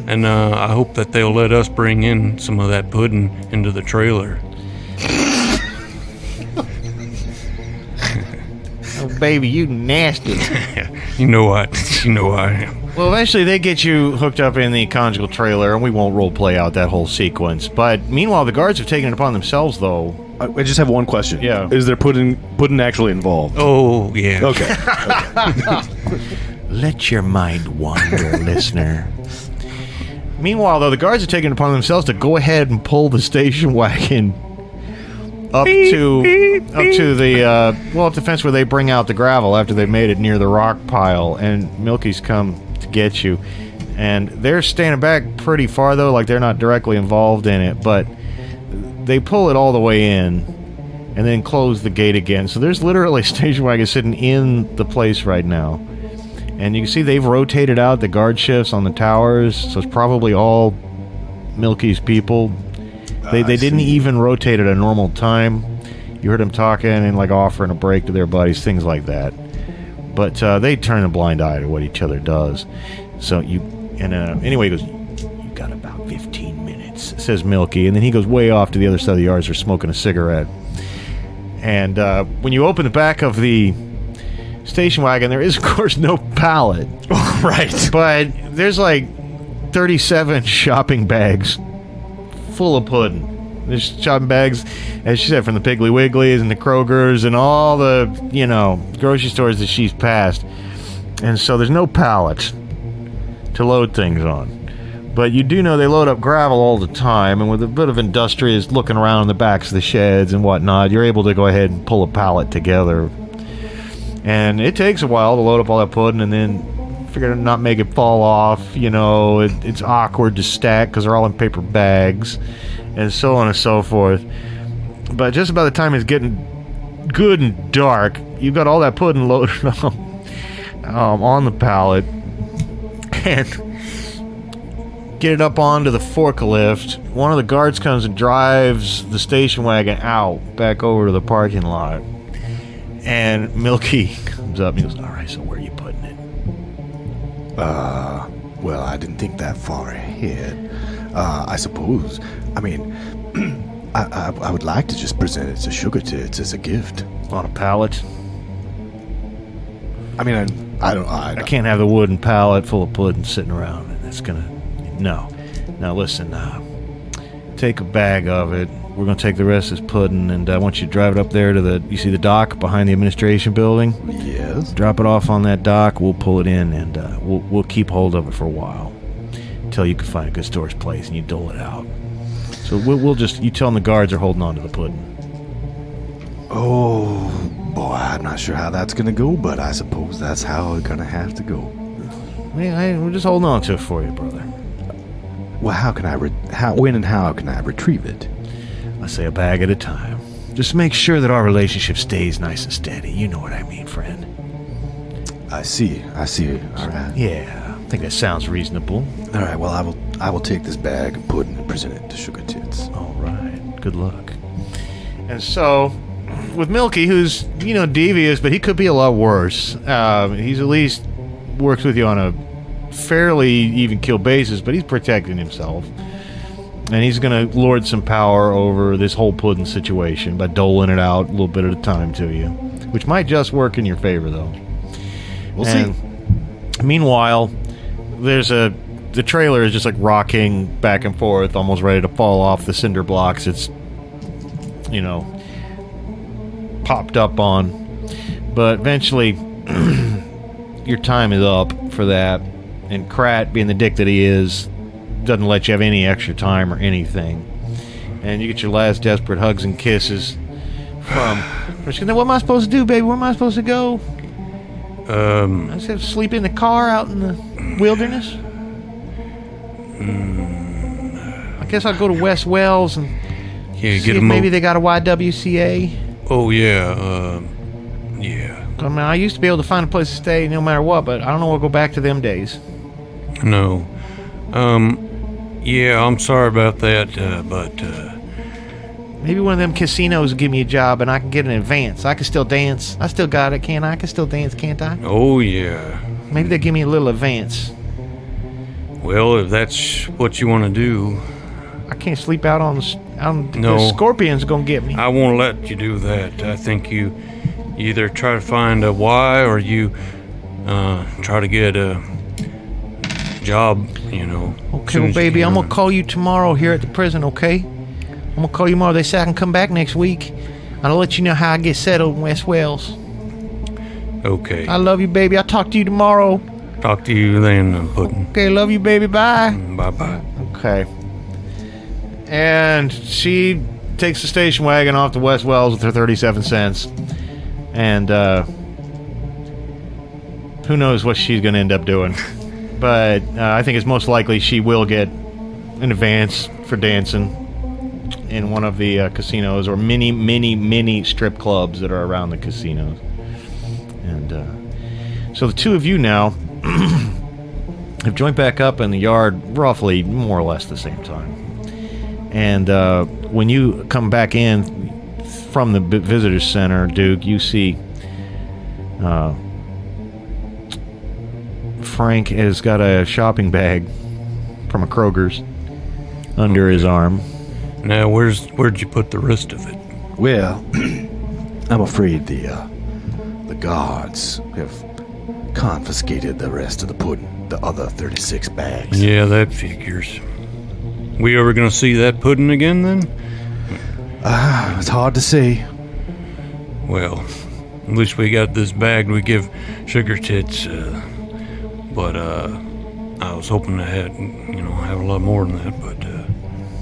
And I hope that they'll let us bring in some of that pudding into the trailer. Oh, baby, you nasty. You know I am. Well, eventually they get you hooked up in the conjugal trailer, and we won't role play out that whole sequence. But meanwhile, the guards have taken it upon themselves, though. I just have one question. Yeah. Is there pudding actually involved? Oh, yeah. Okay. Let your mind wander, listener. Meanwhile, though, the guards have taken it upon themselves to go ahead and pull the station wagon up to the fence where they bring out the gravel after they've made it near the rock pile, and Milky's come to get you. And they're standing back pretty far, though, like they're not directly involved in it, but they pull it all the way in and then close the gate again. So there's literally a station wagon sitting in the place right now. And you can see they've rotated out the guard shifts on the towers, so it's probably all Milky's people. They didn't even rotate at a normal time. You heard them talking and like offering a break to their buddies, things like that. But they turn a blind eye to what each other does. So anyway, he goes, "You got about 15 minutes," says Milky, and then he goes way off to the other side of the yards. They're smoking a cigarette. And when you open the back of the station wagon, there is, of course, no pallet. Right. But there's like 37 shopping bags full of pudding. There's shopping bags, as she said, from the Piggly Wigglies and the Kroger's and all the, grocery stores that she's passed. And so there's no pallet to load things on. But you do know they load up gravel all the time, and with a bit of industrious looking around in the backs of the sheds and whatnot, you're able to go ahead and pull a pallet together. And it takes a while to load up all that pudding and then figure to not make it fall off. It's awkward to stack because they're all in paper bags and so on and so forth. But just about the time it's getting good and dark, you've got all that pudding loaded up on the pallet and get it up onto the forklift. One of the guards comes and drives the station wagon out back over to the parking lot. And Milky comes up and he goes, "All right, so where are you putting it?" Well, I didn't think that far ahead. I suppose. I mean, I would like to just present it to Sugar Tits as a gift. On a pallet? I mean, I I can't have the wooden pallet full of pudding sitting around. And that's gonna... No. Now listen, take a bag of it. We're going to take the rest of this pudding, and I want you to drive it up there to you see the dock behind the administration building? Yes. Drop it off on that dock. We'll pull it in, and we'll keep hold of it for a while until you can find a good storage place and you dole it out. So we'll just... You tell them the guards are holding on to the pudding. Oh, boy, I'm not sure how that's going to go, but I suppose that's how it's going to have to go. We're just holding on to it for you, brother. Well, when and how can I retrieve it? I say a bag at a time. Just make sure that our relationship stays nice and steady. You know what I mean, friend. I see. All right. Yeah, I think that sounds reasonable. All right, well, I will take this bag of pudding and present it to Sugar Tits. All right, good luck. And so, with Milky, who's, devious, but he could be a lot worse. He's at least works with you on a fairly even kill basis, but he's protecting himself. And he's going to lord some power over this whole pudding situation by doling it out a little bit at a time to you, which might just work in your favor, though. We'll see. Meanwhile, the trailer is just like rocking back and forth, almost ready to fall off the cinder blocks it's, popped up on. But eventually, your time is up for that. And Krat, being the dick that he is, doesn't let you have any extra time or anything. and you get your last desperate hugs and kisses from. She's gonna, what am I supposed to do, baby? Where am I supposed to go? I said sleep in the car out in the wilderness. I guess I'll go to West Wells and see if maybe they got a YWCA. Oh yeah, yeah. I mean, I used to be able to find a place to stay no matter what, but I don't know. We'll go back to them days. No. Yeah, I'm sorry about that, but maybe one of them casinos will give me a job and I can get an advance. I can still dance. I still got it, can't I? I can still dance, can't I? Oh yeah. Maybe they'll give me a little advance. Well, if that's what you want to do, I can't sleep out on the No. the scorpions gonna get me. I won't let you do that. I think you either try to find a Y or you try to get a job, you know. Okay, well, baby, I'm gonna call you tomorrow here at the prison, okay? I'm gonna call you tomorrow. They say I can come back next week. I'll let you know how I get settled in West Wells. Okay. I love you, baby. I'll talk to you tomorrow. Talk to you then, Puddin'. Okay, love you, baby. Bye. Bye-bye. Okay. And she takes the station wagon off to West Wells with her 37 cents. And who knows what she's going to end up doing. But I think it's most likely she will get an advance for dancing in one of the casinos or many strip clubs that are around the casinos. And so the two of you now have joined back up in the yard roughly more or less the same time. And when you come back in from the visitor center, Duke, you see Frank has got a shopping bag from a Kroger's under his arm. Now, where'd you put the rest of it? Well, I'm afraid the guards have confiscated the rest of the pudding, the other 36 bags. Yeah, that figures. We ever gonna see that pudding again, then? It's hard to say. Well, at least we got this bag we give Sugar Tits, but I was hoping to have a lot more than that, but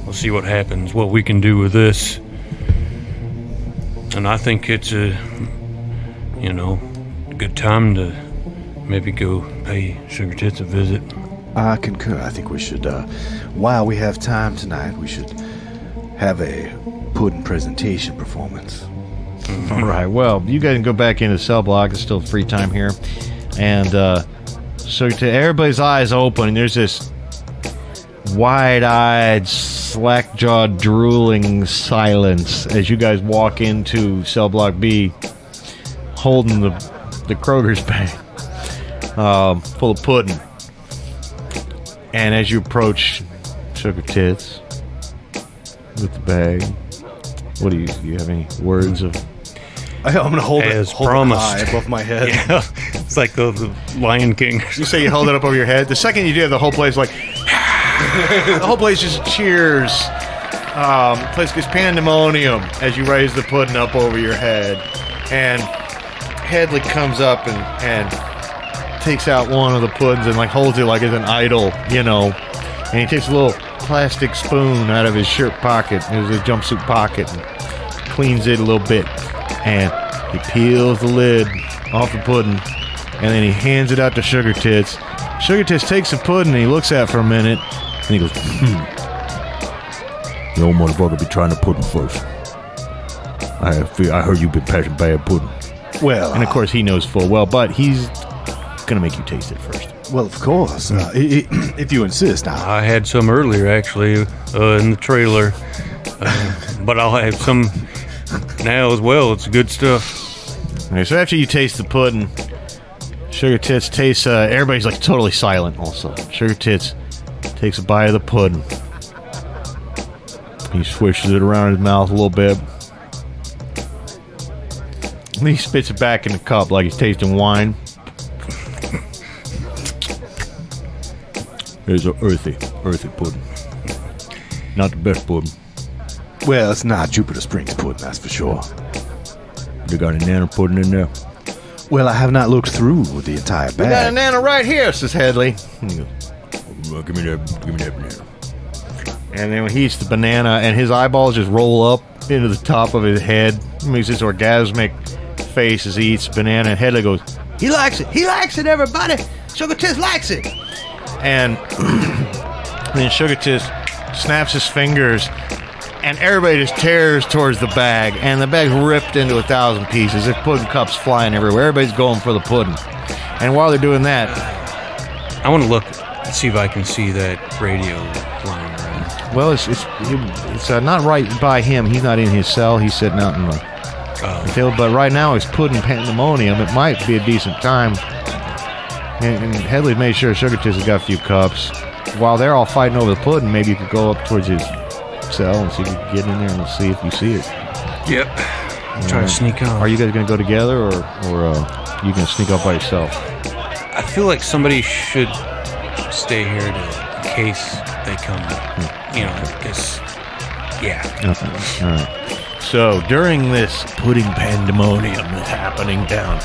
we'll see what happens, what we can do with this. And I think it's a good time to maybe go pay Sugar Tits a visit. I concur. I think we should, while we have time tonight, we should have a pudding presentation performance. All right, well, you guys can go back into the cell block. It's still free time here. And so to everybody's eyes open, there's this wide-eyed, slack-jawed, drooling silence as you guys walk into cell block B holding the Kroger's bag full of pudding. And as you approach Sugar Tits with the bag, what do you have any words of? I'm gonna hold As it promised. high above my head. Yeah, it's like the Lion King. You say you hold it up over your head. The second you do, the whole place like the whole place just cheers. The place gets pandemonium as you raise the pudding up over your head, and Headley comes up and takes out one of the puddings and like holds it like it's an idol, and he takes a little plastic spoon out of his shirt pocket, his jumpsuit pocket, and cleans it a little bit, and he peels the lid off the pudding, and then he hands it out to Sugar Tits. Sugar Tits takes the pudding and he looks at it for a minute, and he goes, The old motherfucker be trying to pudding first. I heard you've been passing bad pudding. Well, and of course he knows full well, but he's gonna make you taste it first. well, of course, if you insist. I had some earlier, actually, in the trailer, but I'll have some now as well. It's good stuff. Okay, so after you taste the pudding, Sugar Tits tastes. Everybody's like totally silent. Also, Sugar Tits takes a bite of the pudding. He swishes it around his mouth a little bit. And he spits it back in the cup like he's tasting wine. It's an earthy pudding. Not the best pudding. Well, it's not Jupiter Springs pudding, that's for sure. They got a nana pudding in there. Well, I have not looked through the entire We got a bag. nana right here, says Headley. And he goes, Well, give me that banana. And then when he eats the banana, and his eyeballs just roll up into the top of his head. He makes this orgasmic face as he eats banana, and Headley goes, "He likes it! He likes it, everybody! Sugar Tits likes it!" And then Sugar Tits snaps his fingers, and everybody just tears towards the bag, and the bag's ripped into 1,000 pieces. There's pudding cups flying everywhere. Everybody's going for the pudding. And while they're doing that, I want to look and see if I can see that radio lying around. well, it's not right by him. He's not in his cell. He's sitting out in the field. But right now, it's pudding pandemonium. It might be a decent time. And Headley made sure Sugar Tits has got a few cups. While they're all fighting over the pudding, maybe you could go up towards his cell and see if you can get in there and see if you see it. Yep. Try to sneak on. Are you guys going to go together, or you going to sneak up by yourself? I feel like somebody should stay here in case they come. You know, because Okay. All right. So during this pudding pandemonium that's happening down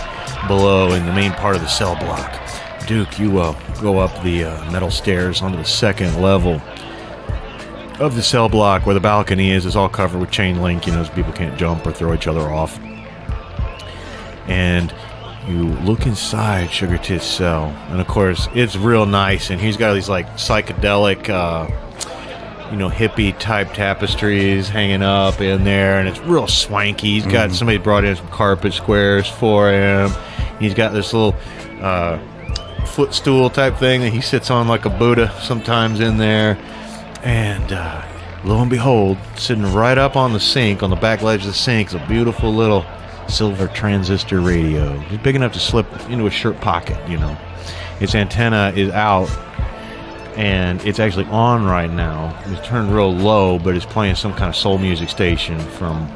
below in the main part of the cell block, Duke, you go up the metal stairs onto the second level of the cell block where the balcony is. It's all covered with chain link, so people can't jump or throw each other off. And you look inside Sugar Tits' cell, and of course it's real nice, and he's got these like psychedelic hippie type tapestries hanging up in there, and it's real swanky. He's got somebody brought in some carpet squares for him. He's got this little footstool type thing that he sits on like a Buddha sometimes in there. And lo and behold, sitting right up on the sink, on the back ledge of the sink, is a beautiful little silver transistor radio. It's big enough to slip into a shirt pocket, Its antenna is out, and it's actually on right now. It's turned real low, but it's playing some kind of soul music station from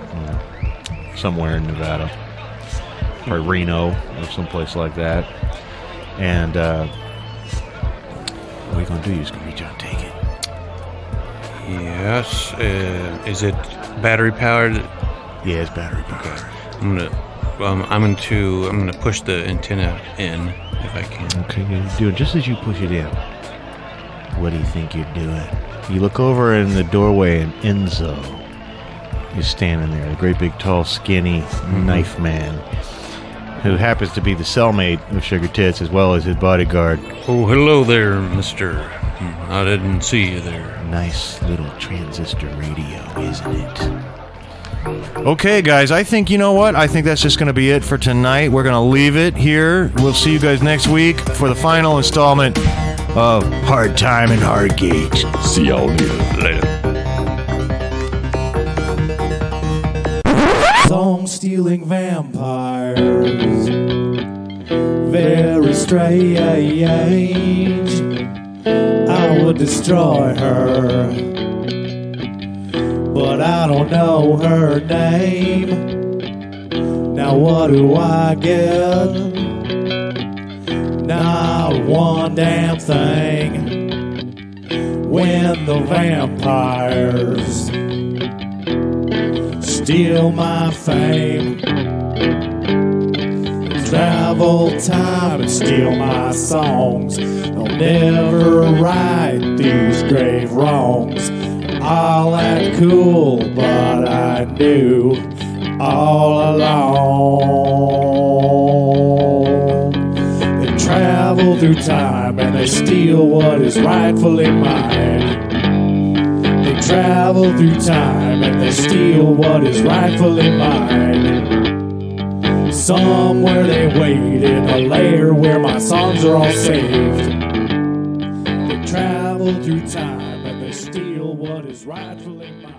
somewhere in Nevada, or Reno, or someplace like that. And what are you going to do? You're just going to reach out and take it. Yes. Is it battery powered? Yeah, it's battery powered. Okay. I'm gonna push the antenna in if I can. Okay, you're doing just as you push it in. What do you think you're doing? You look over in the doorway, and Enzo is standing there, a great big, tall, skinny knife man, who happens to be the cellmate of Sugar Tits as well as his bodyguard. Oh, hello there, mister. I didn't see you there. Nice little transistor radio, isn't it? Okay, guys, I think, you know what? I think that's just going to be it for tonight. We're going to leave it here. We'll see you guys next week for the final installment of Hard Time and Hardgate. See y'all later. Song-stealing vampires, very strange. I would destroy her, but I don't know her name. Now what do I get? Not one damn thing. When the vampires steal my fame, travel time and steal my songs. I'll never right these grave wrongs. I'll act cool, but I knew all along. They travel through time and they steal what is rightfully mine. They travel through time and they steal what is rightfully mine. Somewhere they wait in a lair where my songs are all saved. They travel through time and they steal what is rightfully mine.